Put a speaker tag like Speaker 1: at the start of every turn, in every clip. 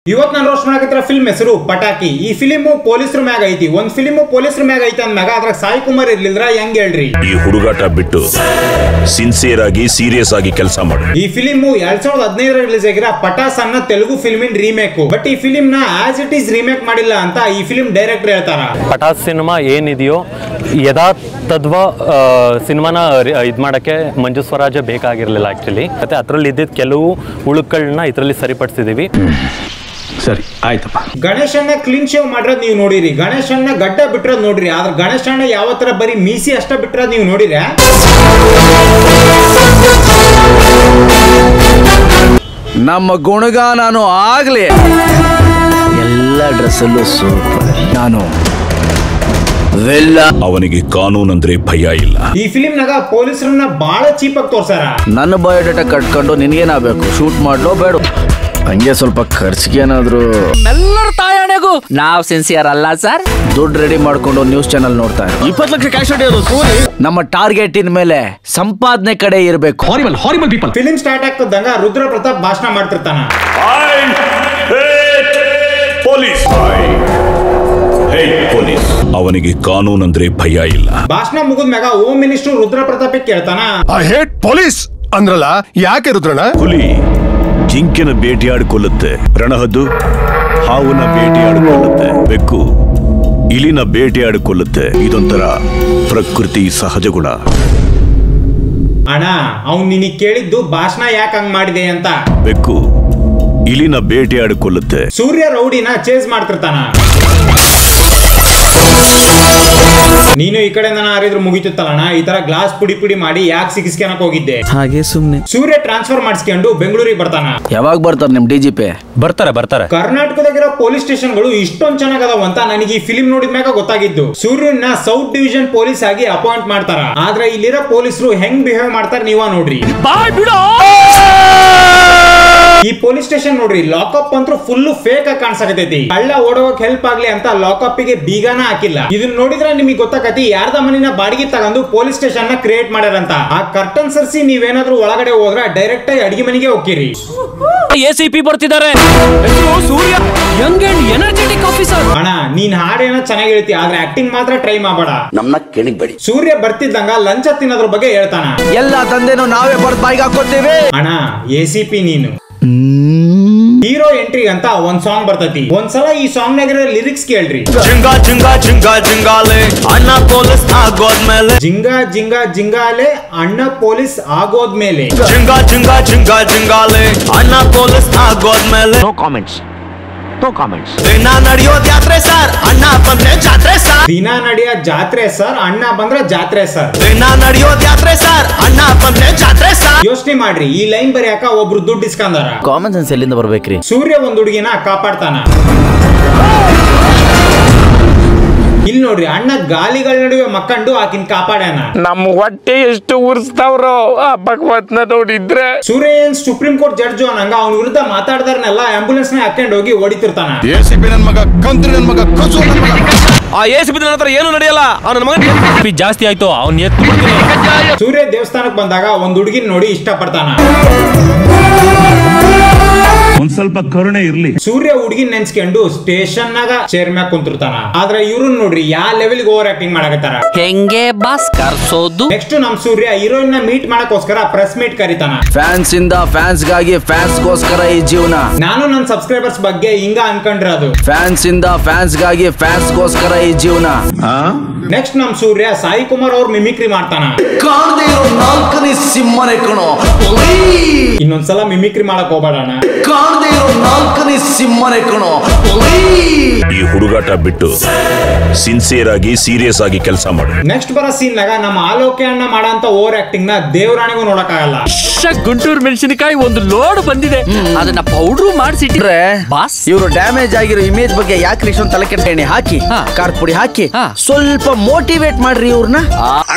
Speaker 1: ಇವತ್ತು ನಾನು roast ಮಾಡಕತ್ತಿರೋ film ಹೆಸರು ಪಟಾಕಿ. ಈ ಫಿಲ್ಮ್ ಪೊಲೀಸರ ಮ್ಯಾಗ ಐತಿ. ಒಂದ್ ಫಿಲ್ಮ್ ಪೊಲೀಸರ ಮ್ಯಾಗ ಐತಿ ಅಂದಾಗ ಅದ್ರಾಗ ಸಾಯಿ ಕುಮಾರ್ ಇರ್ಲಿಲ್ಲ ಹೆಂಗ್ ಹೇಳ್ರಿ?
Speaker 2: ಈ ಹುಡುಗಾಟ ಬಿಟ್ಟು ಸಿನ್ಸಿಯರ್ ಆಗಿ ಸೀರಿಯಸ್ ಆಗಿ ಕೆಲಸ ಮಾಡಿ.
Speaker 1: ಈ ಫಿಲ್ಮ್ 2015 ರಿಲೀಸ್ ಆಗಿರೋ ಪಟಾಸ್ ಅನ್ನೋ ತೆಲುಗು ಫಿಲ್ಮಿನ್ ರೀಮೇಕ್. ಬಟ್ ಈ ಫಿಲ್ಮ್ ನ ಆಸ್ ಇಟ್ ಈಸ್ ರೀಮೇಕ್ ಮಾಡಿಲ್ಲ ಅಂತ ಈ ಫಿಲ್ಮ್ ಡೈರೆಕ್ಟರ್ ಹೇಳ್ತಾರ.
Speaker 3: ಪಟಾಸ್ ಸಿನಿಮಾ ಏನಿದೆಯೋ ಯಥಾತದ್ವ ಸಿನಿಮಾನ ಇದ್ ಮಾಡಕ್ಕೆ ಮಂಜು ಸ್ವರಾಜ ಬೇಕಾಗಿರ್ಲಿಲ್ಲ ಆಕ್ಚುಲಿ. ಮತ್ತೆ ಅದ್ರಲ್ಲಿ ಇದ್ದಿದ್ದ ಕೆಲವು ಉಳುಕುಗಳನ್ನ ಇದರಲ್ಲಿ ಸರಿಪಡಿಸಿದೀವಿ.
Speaker 4: ಸರಿ ಆಯ್ತಪ್ಪ.
Speaker 1: ಗಣೇಶನ್ನ ಕ್ಲೀನ್ ಶೇವ್ ಮಾಡಿರೋದು ನೀವು ನೋಡಿರಿ, ಗಣೇಶನ್ನ ಗಡ್ಡ ಬಿಟ್ಟಿರೋದು ನೋಡ್ರಿ. ಆದ್ರೆ ಗಣೇಶನ್ನ ಯಾವ ತರ ಬರೀ ಮೀಸಿ ಅಷ್ಟ ಬಿಟ್ಟಿರೋದು ನೀವು ನೋಡಿರ?
Speaker 4: ನಮ್ಮ ಗುಣಗಾನನು ಆಗ್ಲಿ ಎಲ್ಲ ಡ್ರೆಸ್ಸಲ್ಲೂ ಸೂಪರ್. ನಾನು
Speaker 2: ಅವನಿಗೆ ಕಾನೂನು ಅಂದ್ರೆ ಭಯ ಇಲ್ಲ.
Speaker 1: ಈ ಫಿಲ್ಮ್ ನಾಗ ಪೊಲೀಸರನ್ನ ಬಹಳ ಚೀಪ್ ಆಗಿ ತೋರ್ಸಾರ.
Speaker 4: ನನ್ನ ಬಯೋಡೇಟಾ ಕಟ್ಕೊಂಡು ನಿನ್ಗೇನಾಗಬೇಕು, ಶೂಟ್ ಮಾಡ್ಲೋ ಬೇಡ, ಹಂಗೆ ಸ್ವಲ್ಪ ಖರ್ಚಿಗೆ ಏನಾದ್ರು.
Speaker 5: ಎಲ್ಲರ ತಾಯಣೆಗೂ ನಾವ್ ಸಿನ್ಸಿಯರ್ ಅಲ್ಲ ಸರ್.
Speaker 4: ದುಡ್ಡು ರೆಡಿ ಮಾಡ್ಕೊಂಡು ನ್ಯೂಸ್ ಚಾನಲ್ ನೋಡ್ತಾ 20 ಲಕ್ಷ ಕ್ಯಾಶ್ ನಮ್ಮ ಟಾರ್ಗೆಟ್ ಇನ್ ಮೇಲೆ ಸಂಪಾದನೆ ಕಡೆ ಇರಬೇಕು. Horrible people.
Speaker 1: ಫಿಲ್ಮ್ ಸ್ಟಾರ್ಟ್ ಆಗ್ತದಂಗ ರುದ್ರ ಪ್ರತಾಪ್ ಭಾಷಣ ಮಾಡ್ತಿರ್ತಾನ.
Speaker 2: ಅವನಿಗೆ ಕಾನೂನು ಅಂದ್ರೆ ಭಯ ಇಲ್ಲ.
Speaker 1: ಭಾಷಣ ಮುಗಿದ್ಮ್ಯಾಗ ಹೋಮ್ ಮಿನಿಸ್ಟರ್ ರುದ್ರ ಪ್ರತಾಪ್ ಕೇಳ್ತಾನ,
Speaker 6: ಐ ಹೇಟ್ ಪೊಲೀಸ್ ಅಂದ್ರಲ್ಲ, ಯಾಕೆ ರುದ್ರಣ್ಣ?
Speaker 2: ಹುಲಿ ಜಿಂಕೆನ ಬೇಟೆಯಾಡಿಕೊಳ್ಳುತ್ತೆ, ರಣಹದ್ದು ಹಾವನ್ನ ಬೇಟೆಯಾಡಿಕೊಳ್ಳುತ್ತೆ, ಬೆಕ್ಕು ಇಲಿನ ಬೇಟೆಯಾಡಿಕೊಳ್ಳುತ್ತೆ. ಇದೊಂಥರ ಪ್ರಕೃತಿ ಸಹಜ ಗುಣ.
Speaker 1: ಅಣ್ಣ ಅವ್ನು ನಿನಗೆ ಕೇಳಿದ್ದು ಭಾಷಣ ಯಾಕೆ ಹಂಗ್ ಮಾಡಿದೆ ಅಂತ.
Speaker 2: ಬೆಕ್ಕು ಇಲಿನ ಬೇಟೆಯಾಡಿಕೊಳ್ಳುತ್ತೆ.
Speaker 1: ಸೂರ್ಯ ರೌಡಿನ ಚೇಸ್ ಮಾಡ್ತಿರ್ತಾನ. ನೀನು ಈ ಕಡೆ ನಾನು ಹಾರಿದ್ರು ಮುಗಿತಿತ್ತಲ್ಲಣ್ಣ. ಈ ತರ ಗ್ಲಾಸ್ ಪುಡಿ ಮಾಡಿ ಯಾಕೆ ಸಿಗಿಸ್ಕೊಳಕ್ ಹೋಗಿದ್ದೆ?
Speaker 5: ಹಾಗೆ ಸುಮ್ನೆ.
Speaker 1: ಸೂರ್ಯ ಟ್ರಾನ್ಸ್ಫರ್ ಮಾಡಿಸ್ಕೊಂಡು ಬೆಂಗಳೂರಿಗೆ ಬರ್ತಾನ.
Speaker 4: ಯಾವಾಗ ಬರ್ತಾರೆ ನಿಮ್ DGP?
Speaker 3: ಬರ್ತಾರೆ.
Speaker 1: ಕರ್ನಾಟಕದಾಗಿರೋ ಪೊಲೀಸ್ ಸ್ಟೇಷನ್ ಗಳು ಇಷ್ಟೊಂದ್ ಚೆನ್ನಾಗದಾವ ಅಂತ ನನಗೆ ಈ ಫಿಲ್ಮ್ ನೋಡಿದ್ಮ್ಯಾಗ ಗೊತ್ತಾಗಿದ್ದು. ಸೂರ್ಯನ ಸೌತ್ ಡಿವಿಷನ್ ಪೊಲೀಸ್ ಆಗಿ ಅಪಾಯಿಂಟ್ ಮಾಡ್ತಾರ. ಆದ್ರೆ ಇಲ್ಲಿರೋ ಪೊಲೀಸರು ಹೆಂಗ್ ಬಿಹೇವ್ ಮಾಡ್ತಾರ ನೀವ ನೋಡ್ರಿ. ಈ ಪೊಲೀಸ್ ಸ್ಟೇಷನ್ ನೋಡ್ರಿ, ಲಾಕಪ್ ಅಂತೂ ಫುಲ್ ಫೇಕ್ ಆಗಿ ಕಾಣಿಸಕತೈತಿ. ಕಳ್ಳ ಓಡೋಕ್ ಹೆಲ್ಪ್ ಆಗ್ಲಿ ಅಂತ ಲಾಕಪ್ ಗೆ ಬೀಗಾನ ಹಾಕಿಲ್ಲ. ಇದನ್ನ ನೋಡಿದ್ರೆ ನಿಮಗೆ ಗೊತ್ತಾಕತಿ ಯಾರ್ದ ಮನಿನ ಬಾಡಿಗೆ ತಗೊಂಡು ಪೊಲೀಸ್ ಸ್ಟೇಷನ್ ನ ಕ್ರಿಯೇಟ್ ಮಾಡ್ಯಾರಂತ. ಆ ಕರ್ಟನ್ ಸರ್ಸಿ ನೀವೇನಾದ್ರೂ ಒಳಗಡೆ ಹೋದ್ರೆ ಡೈರೆಕ್ಟ್ ಆಗಿ ಅಡಿಗೆ ಮನೆಗೆ ಹೋಗ್ತೀರಿ.
Speaker 5: ACP ಬರ್ತಿದ್ದಾರೆ. ಸೂರ್ಯ ಯಂಗ್ ಅಂಡ್ ಎನರ್ಜೆಟಿಕ್ ಆಫೀಸರ್.
Speaker 1: ಅಣ್ಣ ನೀನ್ ಹಾಡೇನ ಚೆನ್ನಾಗಿ ಹೇಳ್ತಿ, ಆದ್ರೆ ಆಕ್ಟಿಂಗ್ ಮಾತ್ರ ಟ್ರೈ ಮಾಡಬೇಡ.
Speaker 4: ನಮ್ಮನ್ನ ಕೆಣಿಗ್ಬೇಡಿ.
Speaker 1: ಸೂರ್ಯ ಬರ್ತಿದ್ದಂಗ ಲಂಚ ತಿನ್ನೋದ್ರ ಬಗ್ಗೆ ಹೇಳ್ತಾನ.
Speaker 4: ಎಲ್ಲ ತಂದೆನೂ ನಾವೇ ಬರ್ದ್ ಬಾಯಿಗೆ ಹಾಕೋತೇವೆ.
Speaker 1: ಅಣ್ಣ ACP ನೀನು ಹೀರೋ ಎಂಟ್ರಿ ಅಂತ ಒಂದ್ ಸಾಂಗ್ ಬರ್ತೈತಿ. ಒಂದ್ಸಲ ಈ ಸಾಂಗ್ ನಾಗಿರೋ ಲಿರಿಕ್ಸ್ ಕೇಳ್ರಿ.
Speaker 7: ಜಿಂಗಾ ಜಿಂಗಾ ಜಿಂಗಾ ಜಿಂಗಾಲೆ ಅಣ್ಣ ಪೊಲೀಸ್ ಆಗೋದ್ಮೇಲೆ,
Speaker 1: ಜಿಂಗಾ ಜಿಂಗಾ ಜಿಂಗಾಲೆ ಅಣ್ಣ ಪೊಲೀಸ್ ಆಗೋದ್ಮೇಲೆ,
Speaker 7: ಜಿಂಗಾ ಜಿಂಗಾ ಜಿಂಗಾ ಜಿಂಗಾಲೆ ಅಣ್ಣ ಪೊಲೀಸ್ ಆಗೋದ್ಮೇಲೆ.
Speaker 4: No comments.
Speaker 7: ದಿನ ನಡೆಯೋದ್ ಯಾತ್ರೆ ಸರ್, ಅಣ್ಣ ಬಂದ್ರೆ ಜಾತ್ರೆ ಸರ್.
Speaker 1: ದಿನ ನಡೆಯೋ ಜಾತ್ರೆ ಸರ್, ಅಣ್ಣ ಬಂದ್ರೆ ಜಾತ್ರೆ ಸರ್.
Speaker 7: ದಿನ ನಡೆಯೋದ್ ಯಾತ್ರೆ ಸರ್, ಅಣ್ಣ ಬಂದ್ರೆ ಜಾತ್ರೆ ಸರ್.
Speaker 1: ಯೋಚನೆ ಮಾಡ್ರಿ, ಈ ಲೈನ್ ಬರೆಯಾಕ ಒಬ್ರು ದುಡ್ಡು ಇಸ್ಕೊಂಡಾರ.
Speaker 4: ಕಾಮನ್ ಸೆನ್ಸ್ ಎಲ್ಲಿಂದ ಬರ್ಬೇಕ್ರಿ?
Speaker 1: ಸೂರ್ಯ ಒಂದ್ ಹುಡುಗಿನ ಕಾಪಾಡ್ತಾನ. ಇಲ್ಲಿ ನೋಡ್ರಿ, ಅಣ್ಣ ಗಾಲಿಗಳ ನಡುವೆ ಮಕ್ಕಂಡು ಆಕಿನ್ ಕಾಪಾಡ್ಯಾನ.
Speaker 8: ನಮ್ಮ ಹೊಟ್ಟೆ ಎಷ್ಟು ಉರ್ಸ್ತಾವ್ರೋ ಆ ಭಗವತ್ನ ನೋಡಿದ್ರೆ.
Speaker 1: ಸೂರ್ಯ ಏನ್ ಸುಪ್ರೀಂ ಕೋರ್ಟ್ ಜಡ್ಜ್ ಅನ್ನಂಗ ಅವ್ನ ವಿರುದ್ಧ ಮಾತಾಡ್ದಾರನೆಲ್ಲ ಆಂಬುಲೆನ್ಸ್ ನ ಹಾಕೊಂಡು ಹೋಗಿ ಹೊಡಿತಿರ್ತಾನ.
Speaker 6: ACP ನನ್ ಮಗ, ಕಂತ್ರಿ ನನ್ ಮಗ, ಕಸು ನನ್ ಮಗ.
Speaker 8: ಆ ACP ನನ್ನ ಹತ್ರ ಏನು ನಡೆಯಲ್ಲ. ಅವನ ಮಗನ
Speaker 3: ಜಾಸ್ತಿ ಆಯ್ತು, ಅವ್ನ ಎತ್ತು.
Speaker 1: ಸೂರ್ಯ ದೇವಸ್ಥಾನಕ್ಕೆ ಬಂದಾಗ ಒಂದ್ ಹುಡುಗಿನ ನೋಡಿ ಇಷ್ಟ ಪಡ್ತಾನ.
Speaker 2: ಒಂದ್ ಸ್ವಲ್ಪ ಕರುಣೆ ಇರ್ಲಿ.
Speaker 1: ಸೂರ್ಯ ಹುಡುಗಿನ ನೆನ್ಸ್ಕೊಂಡು ಸ್ಟೇಷನ್ ನಾಗ ಚೇರ್ ಮ್ಯಾಗ ಕುಂತಿರ್ತಾನ. ಆದ್ರೆ ಇವ್ರನ್ನ ನೋಡ್ರಿ ಯಾವ ಲೆವೆಲ್ ಓವರ್ ಆಕ್ಟಿಂಗ್ ಮಾಡಕತ್ತಾರ.
Speaker 5: ಹೆಂಗೆ ಬಾಸ್ ಕರ್ಸೋದು?
Speaker 1: ನೆಕ್ಸ್ಟ್ ನಮ್ ಸೂರ್ಯ ಹೀರೋಯಿನ್ ನ ಮೀಟ್ ಮಾಡಕ್ಕೋಸ್ಕರ ಪ್ರೆಸ್ ಮೀಟ್ ಕರಿತಾನ.
Speaker 4: ಫ್ಯಾನ್ಸ್ ಇಂದ ಫ್ಯಾನ್ಸ್ ಗಾಗಿ, ಫ್ಯಾನ್ಸ್ ಗೋಸ್ಕರ ಈ ಜೀವನ.
Speaker 1: ನಾನು ನನ್ನ ಸಬ್ಸ್ಕ್ರೈಬರ್ಸ್ ಬಗ್ಗೆ ಹಿಂಗ ಅನ್ಕೊಂಡ್ರೆ ಅದು.
Speaker 4: ಫ್ಯಾನ್ಸ್ ಇಂದ ಫ್ಯಾನ್ಸ್ ಗಾಗಿ, ಫ್ಯಾನ್ಸ್ ಗೋಸ್ಕರ ಈ ಜೀವನ.
Speaker 1: ನೆಕ್ಸ್ಟ್ ನಮ್ ಸೂರ್ಯ ಸಾಯಿ ಕುಮಾರ್ ಅವ್ರ ಮಿಮಿಕ್ರಿ ಮಾಡ್ತಾನ.
Speaker 4: ಕಾಣದೇ ಇರೋ ನಾಲ್ಕನೇ ಸಿಂಹನೇ ಕಣೋ.
Speaker 1: ಇನ್ನೊಂದ್ಸಲ ಮಿಮಿಕ್ರಿ ಮಾಡಕ್ ಹೋಗ್ಬೇಡಣ.
Speaker 4: ಕಾಣದೇ ಇರೋ ನಾಲ್ಕನೇ ಸಿಂಹನೇ ಕಣೋ.
Speaker 2: ಈ ಹುಡುಗಾಟ ಬಿಟ್ಟು ಸಿನ್ಸಿಯರ್ ಆಗಿ ಸೀರಿಯಸ್ ಆಗಿ ಕೆಲಸ ಮಾಡು.
Speaker 1: ನೆಕ್ಸ್ಟ್ ಬರೋ ಸೀನ್ ನಾಗ ನಮ್ಮ ಆಲೋಕೆ ಅಣ್ಣ ಮಾಡಂತ ಓವರ್ ಆಕ್ಟಿಂಗ್ ನ ದೇವರಾಣಿಗೂ ನೋಡಕ್ ಆಗಲ್ಲ.
Speaker 5: ಗುಂಟೂರು ಮೆಣಸಿನಕಾಯಿ ಒಂದು ಲೋಡ್ ಬಂದಿದೆ, ಅದನ್ನ ಪೌಡ್ರು ಮಾಡಿಸಿಟ್ರೆ ಬಾಸ್.
Speaker 4: ಇವರು ಡ್ಯಾಮೇಜ್ ಆಗಿರೋ ಇಮೇಜ್ ಬಗ್ಗೆ ಯಾಕೆ ಇಷ್ಟೊಂದು ತಲೆ ಕೆಟ್ಟ ಎಣ್ಣೆ ಹಾಕಿ, ಖಾರದ ಪುಡಿ ಹಾಕಿ ಸ್ವಲ್ಪ ಮೋಟಿವೇಟ್ ಮಾಡ್ರಿ ಇವ್ರನ್ನ.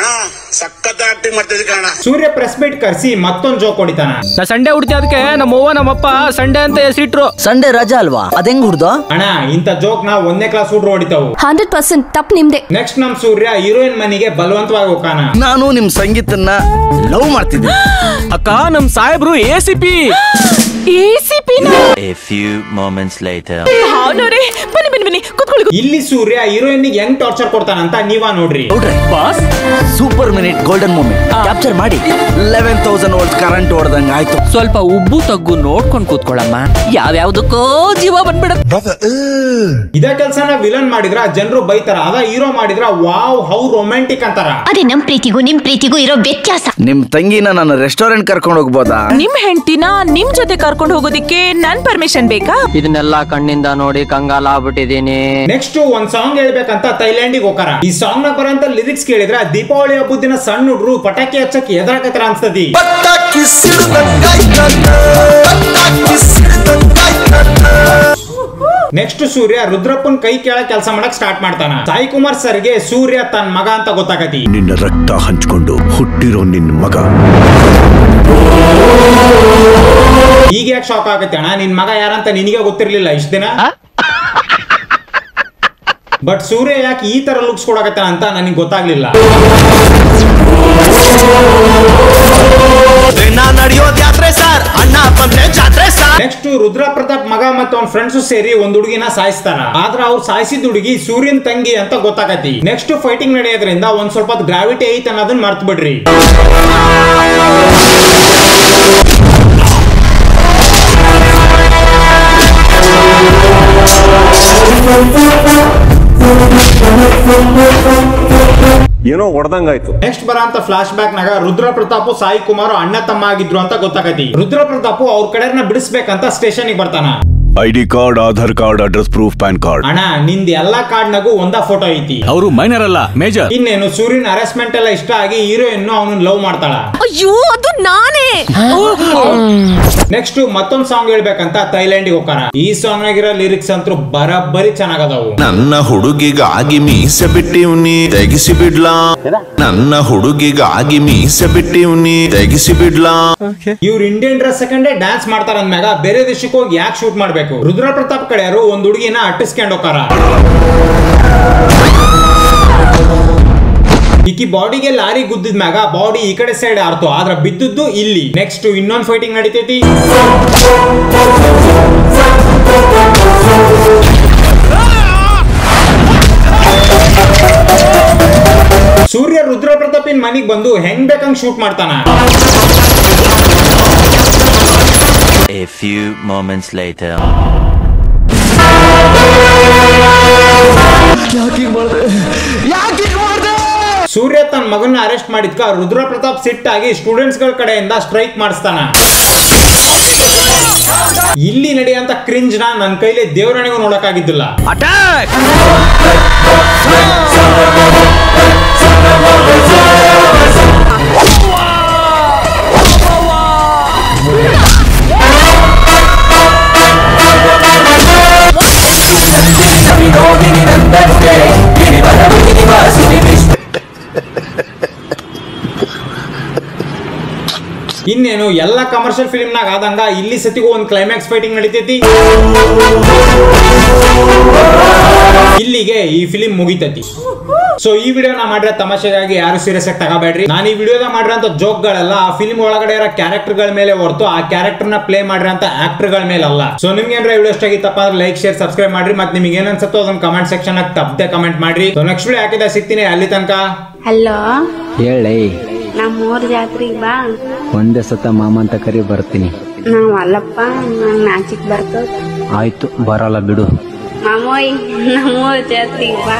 Speaker 7: ಸಖತ್ ಆಕ್ಟಿಂಗ್ ಮಾಡ್ತಿದ್ದೆ ಕಾರಣ.
Speaker 1: ಸೂರ್ಯ ಪ್ರೆಸ್ ಮೀಟ್ ಕರ್ಸಿ ಮತ್ತೊಂದ್ ಜೋಕ್ ಹೊಡಿತಾನ.
Speaker 5: ನಾ ಸಂಡೆ ಹುಡ್ತಿ ಅದಕ್ಕೆ ನಮ್ಮವ್ವ ನಮ್ಮಪ್ಪ ಸಂಡೆ ಅಂತ ಹೆಸರಿಟ್ರು.
Speaker 4: ಸಂಡೆ ರಜಾ ಅಲ್ವಾ ಅದೆಂಗ್ ಹುಡ್ದು?
Speaker 1: ಅಣ್ಣ ಇಂತ ಜೋಕ್ ನಾ 1ನೇ ಕ್ಲಾಸ್ ಹುಡ್ರು ಹೊಡಿತಾವು.
Speaker 9: 100% ತಪ್ಪು ನಿಮ್ದೆ.
Speaker 1: ನೆಕ್ಸ್ಟ್ ನಮ್ ಸೂರ್ಯ ಹೀರೋಯಿನ್ ಮನೆಗೆ ಬಲವಂತವಾಗಿ ಹೋಗಾನ.
Speaker 4: ನಾನು ನಿಮ್ ಸಂಗೀತನ್ನ ಲವ್ ಮಾಡ್ತಿದ್ದೆ.
Speaker 5: ಅಕ್ಕ ನಮ್ ಸಾಹೇಬ್ರು ACP.
Speaker 10: A few moments later.
Speaker 9: ಬನ್ನಿ ಕೂತ್ಕೊಳ್ಳಿ.
Speaker 1: ಇಲ್ಲಿ ಸೂರ್ಯ ಹೀರೋಯಿನ್ ಹೆಂಗ್ ಟಾರ್ಚರ್ ಕೊಡ್ತಾನಂತ ನೀವಾ ನೋಡ್ರಿ.
Speaker 5: Boss
Speaker 4: super minute golden moment capture ಮಾಡಿ 11,000 ವೋಲ್ಟ್ ಕರೆಂಟ್ ಹೊಡೆದಂಗ ಆಯ್ತು.
Speaker 5: ಸ್ವಲ್ಪ ಉಬ್ಬು ತಗ್ಗು ನೋಡ್ಕೊಂಡ್ ಕೂತ್ಕೊಳ್ಳಮ್ಮ. ಯಾವ್ಯಾವ್ದಕ್ಕೋ ಜೀವ ಬಂದ್ಬಿಡ.
Speaker 1: ಇದ ಕೆಲ್ಸನ ವಿಲನ್ ಮಾಡಿದ್ರ ಜನರು ಬೈತಾರ, ಅದ ಹೀರೋ ಮಾಡಿದ್ರ ವಾವ್ ಹೌ ರೊಮ್ಯಾಂಟಿಕ್ ಅಂತಾರ.
Speaker 9: ಅದೇ ನಮ್ ಪ್ರೀತಿಗೂ ಇರೋ ವ್ಯತ್ಯಾಸ.
Speaker 4: ನಿಮ್ ತಂಗಿನ ನಾನು ರೆಸ್ಟೋರೆಂಟ್ ಕರ್ಕೊಂಡು ಹೋಗ್ಬೋದಾ?
Speaker 9: ನಿಮ್ ಹೆಂಡತಿನ ನಿಮ್ ಜೊತೆ ಕರ್ಕೊಂಡು ಹೋಗೋದಿಕ್ಕೆ ನನ್ ಪರ್ಮಿಷನ್ ಬೇಕಾ?
Speaker 5: ಇದನ್ನೆಲ್ಲ ಕಣ್ಣಿಂದ ನೋಡಿ ಕಂಗಾಲ ಆಗ್ಬಿಟ್ಟಿದೀನಿ.
Speaker 1: ನೆಕ್ಸ್ಟ್ ಒಂದ್ ಸಾಂಗ್ ಹೇಳ್ಬೇಕಂತ ಥೈಲ್ಯಾಂಡಿಗೆ ಹೋಗಾರ. ಈ ಸಾಂಗ್ ನ ಬರೋಂತ ಲಿರಿಕ್ಸ್ ಕೇಳಿದ್ರ ದೀಪಾವಳಿ ಹಬ್ಬದ ದಿನ ಸಣ್ಣ ಹುಡ್ರು ಪಟಾಕಿ ಹಚ್ಚಕ್ಕೆ ಎದರಾಕತ್ರ ಅನ್ಸ್ತದಿ. ನೆಕ್ಸ್ಟ್ ಸೂರ್ಯ ರುದ್ರಪ್ಪನ್ ಕೈ ಕೆಳ ಕೆಲಸ ಮಾಡಕ್ ಸ್ಟಾರ್ಟ್ ಮಾಡ್ತಾನ. ಸಾಯಿ ಕುಮಾರ್ ಸರ್ಗೆ ಸೂರ್ಯ ತನ್ನ ಮಗ ಅಂತ ಗೊತ್ತಾಗತಿ.
Speaker 2: ನಿನ್ನ ರಕ್ತ ಹಂಚ್ಕೊಂಡು ಹುಟ್ಟಿರೋ ನಿನ್ನ ಮಗ.
Speaker 1: ಈಗ ಯಾಕೆ ಶಾಕ್ ಆಗತ್ತೆ ಅಣ್ಣ? ನಿನ್ ಮಗ ಯಾರಂತ ನಿನಗೆ ಗೊತ್ತಿರ್ಲಿಲ್ಲ ಇಷ್ಟ ದಿನ? ಬಟ್ ಸೂರ್ಯ ಯಾಕೆ ಈ ತರ ಲುಕ್ಸ್ ಕೊಡಕತ್ತ ಅಂತ ನನಗೆ ಗೊತ್ತಾಗ್ಲಿಲ್ಲ. ನೆಕ್ಸ್ಟ್ ರುದ್ರ ಪ್ರತಾಪ್ ಮಗ ಮತ್ತು ಅವ್ನ ಫ್ರೆಂಡ್ಸ್ ಸೇರಿ ಒಂದ್ ಹುಡುಗಿನ ಸಾಯಿಸ್ತಾರ. ಆದ್ರ ಅವ್ರು ಸಾಯಿಸಿದ ಹುಡುಗಿ ಸೂರ್ಯನ್ ತಂಗಿ ಅಂತ ಗೊತ್ತಾಗತಿ. ನೆಕ್ಸ್ಟ್ ಫೈಟಿಂಗ್ ನಡೆಯೋದ್ರಿಂದ ಒಂದ್ ಸ್ವಲ್ಪ ಗ್ರಾವಿಟಿ ಐತ್ ಅನ್ನೋದನ್ನ ಮರ್ತ್ ಬಿಡ್ರಿ.
Speaker 6: ಏನೋ ಹೊಡೆದಂಗಾಯ್ತು.
Speaker 1: ನೆಕ್ಸ್ಟ್ ಬರಂತ ಫ್ಲಾಶ್ ಬ್ಯಾಕ್ ನಾಗ ರುದ್ರ ಪ್ರತಾಪ್ ಸಾಯಿ ಕುಮಾರ್ ಅಣ್ಣ ತಮ್ಮ ಆಗಿದ್ರು ಅಂತ ಗೊತ್ತಾಗತಿ. ರುದ್ರ ಪ್ರತಾಪ್ ಅವ್ರ ಕಡೆಯವ್ರನ್ನ ಬಿಡಿಸ್ಬೇಕಂತ ಸ್ಟೇಷನ್ ಗೆ ಬರ್ತಾನ.
Speaker 2: ID card, Aadhaar card, address proof, PAN card.
Speaker 1: ಅಣ್ಣ ನಿಂದ ಎಲ್ಲಾ ಕಾರ್ಡ್ ನಾಗು ಒಂದ ಫೋಟೋ ಐತಿ.
Speaker 5: ಅವರು ಮೈನರ್ ಅಲ್ಲ ಮೇಜರ್.
Speaker 1: ಇನ್ನೇನು ಸೂರ್ಯನ್ ಹರಾಸ್ಮೆಂಟ್ ಎಲ್ಲ ಇಷ್ಟ ಆಗಿ ಹೀರೋಯಿನ್ ಅವನನ್ನ ಲವ್ ಮಾಡ್ತಾಳ.
Speaker 9: ಅಯ್ಯೋ ಅದು ನಾನೇ.
Speaker 1: ನೆಕ್ಸ್ಟ್ ಮತ್ತೊಂದ್ ಸಾಂಗ್ ಹೇಳ್ಬೇಕಂತ ಥೈಲ್ಯಾಂಡಿಗೆ ಹೋಗಾರ. ಈ ಸಾಂಗ್ ನಾಗಿರೋ ಲಿರಿಕ್ಸ್ ಅಂತೂ ಬರಬ್ಬರಿ ಚೆನ್ನಾಗದಾವು.
Speaker 7: ನನ್ನ ಹುಡುಗಿಗಾಗಿ ಮೀಸೆ ಬಿಟ್ಟಿವ್ನಿ ತೆಗಿಸಿ ಬಿಡ್ಲಾ, ನನ್ನ ಹುಡುಗಿಗಾಗಿ ಮೀಸೆ ಬಿಟ್ಟಿವ್ನಿ ತೆಗಿಸಿ ಬಿಡ್ಲಾ.
Speaker 1: ಇವ್ರು ಇಂಡಿಯನ್ ಡ್ರೆಸ್ ಸೆಕೆಂಡ್ ಡ್ಯಾನ್ಸ್ ಮಾಡ್ತಾರ ಅಂದ್ಮ್ಯಾಗ ಬೇರೆ ದೇಶಕ್ಕೆ ಹೋಗಿ ಯಾಕೆ ಶೂಟ್ ಮಾಡ್ಬೇಕು? ರುದ್ರ ಪ್ರತಾಪ್ ಕಡೆಯವರು ಒಂದ್ ಹುಡುಗಿನ ಅಟ್ಟಿಸ್ಕೊಂಡ್ ಹೋಗಾರ. ಈಕಿ ಬಾಡಿಗೆ ಲಾರಿ ಗುದ್ದಿದ ಮ್ಯಾಗ ಬಾಡಿ ಈ ಕಡೆ ಸೈಡ್ ಆರ್ತು, ಆದ್ರ ಬಿದ್ದದ್ದು ಇಲ್ಲಿ. ನೆಕ್ಸ್ಟ್ ಇನ್ನೊಂದು ಫೈಟಿಂಗ್ ನಡೀತೈತಿ. ಸೂರ್ಯ ರುದ್ರ ಪ್ರತಾಪಿನ ಮನಿಗ್ ಬಂದು ಹೆಂಗ್ ಬೇಕಂಗ್ ಶೂಟ್ ಮಾಡ್ತಾನ.
Speaker 10: A few moments later.
Speaker 1: ಸೂರ್ಯ ತನ್ನ ಮಗನ ಅರೆಸ್ಟ್ ಮಾಡಿದ್ಕ ರುದ್ರ ಪ್ರತಾಪ್ ಸಿಟ್ಟಾಗಿ ಸ್ಟೂಡೆಂಟ್ಸ್ ಗಳ ಕಡೆಯಿಂದ ಸ್ಟ್ರೈಕ್ ಮಾಡಿಸ್ತಾನ. ಇಲ್ಲಿ ನಡೆಯಂತ ಕ್ರಿಂಜ್ ನ ನನ್ನ ಕೈಲಿ ದೇವರಣಿಗೂ ನೋಡಕ್ಕಾಗಿದ್ದಿಲ್ಲ.
Speaker 5: ಅಟ್ಯಾಕ್!
Speaker 1: ಇನ್ನೇನು ಎಲ್ಲ ಕಮರ್ಷಿಯಲ್ ಫಿಲ್ಮ್ ನಾಗ ಆದಂಗ ಇಲ್ಲಿ ಸತಿಗೂ ಒಂದು ಕ್ಲೈಮ್ಯಾಕ್ಸ್ ಫೈಟಿಂಗ್ ನಡೀತೈತಿ. ಇಲ್ಲಿಗೆ ಈ ಫಿಲ್ಮ್ ಮುಗಿತೈತಿ. ಸೊ ಈ ವಿಡಿಯೋನ ಮಾಡಿರೋ ತಮಾಷೆಗಾಗಿ ಯಾರು ಸೀರಿಯಸ್ ಆಗಿ ತಗೋಬೇಡ್ರಿ. ನಾನು ಈ ವಿಡಿಯೋದ ಮಾಡಿರೋಂಥ ಜೋಕ್ಗಳೆಲ್ಲ ಆ ಫಿಲ್ಮ್ ಒಳಗಡೆ ಇರೋ ಕ್ಯಾರೆಕ್ಟರ್ ಗಳ ಮೇಲೆ ಹೊರತು ಆ ಕ್ಯಾರೆಕ್ಟರ್ ನ ಪ್ಲೇ ಮಾಡಿರೋಂಥ ಆಕ್ಟರ್ ಗಳ ಮೇಲೆ ಅಲ್ಲ. ಸೊ ನಿಮ್ಗೆ ಏನಾರ ವಿಡಿಯೋ ಇಷ್ಟ ಆಗಿತ್ತಪ್ಪ ಅಂದ್ರೆ ಲೈಕ್, ಶೇರ್, ಸಬ್ಸ್ಕ್ರೈಬ್ ಮಾಡ್ರಿ. ಮತ್ತೆ ನಿಮ್ಗೆ ಏನ್ ಅನ್ಸುತ್ತೋ ಅದನ್ನ ಕಮೆಂಟ್ ಸೆಕ್ಷನ್ ಆಗಿ ತಪ್ಪದೆ ಕಮೆಂಟ್ ಮಾಡ್ರಿ. ಸೊ ನೆಕ್ಸ್ಟ್ ವಿಡಿಯೋ ಹಾಕಿದ ಸಿಗ್ತೀನಿ. ಅಲ್ಲಿ ತನಕ
Speaker 11: ಹಲೋ
Speaker 12: ಹೇಳಿ.
Speaker 11: ನಮ್ಮೂರ್ ಜಾತ್ರೆಗೆ ಬಾ.
Speaker 12: ಒಂದೇ ಸತ ಮಾಮ ಅಂತ ಕರಿ ಬರ್ತೀನಿ.
Speaker 11: ನಾವ್ ಅಲ್ಲಪ್ಪ, ನಂಗ್ ನಾಚಿಕ್ ಬರ್ತದ.
Speaker 12: ಆಯ್ತು ಬರಲ್ಲ ಬಿಡು.
Speaker 11: ಮಾಮೋಯ್ ನಮ್ಮೂರ್ ಜಾತ್ರೆಗೆ ಬಾ.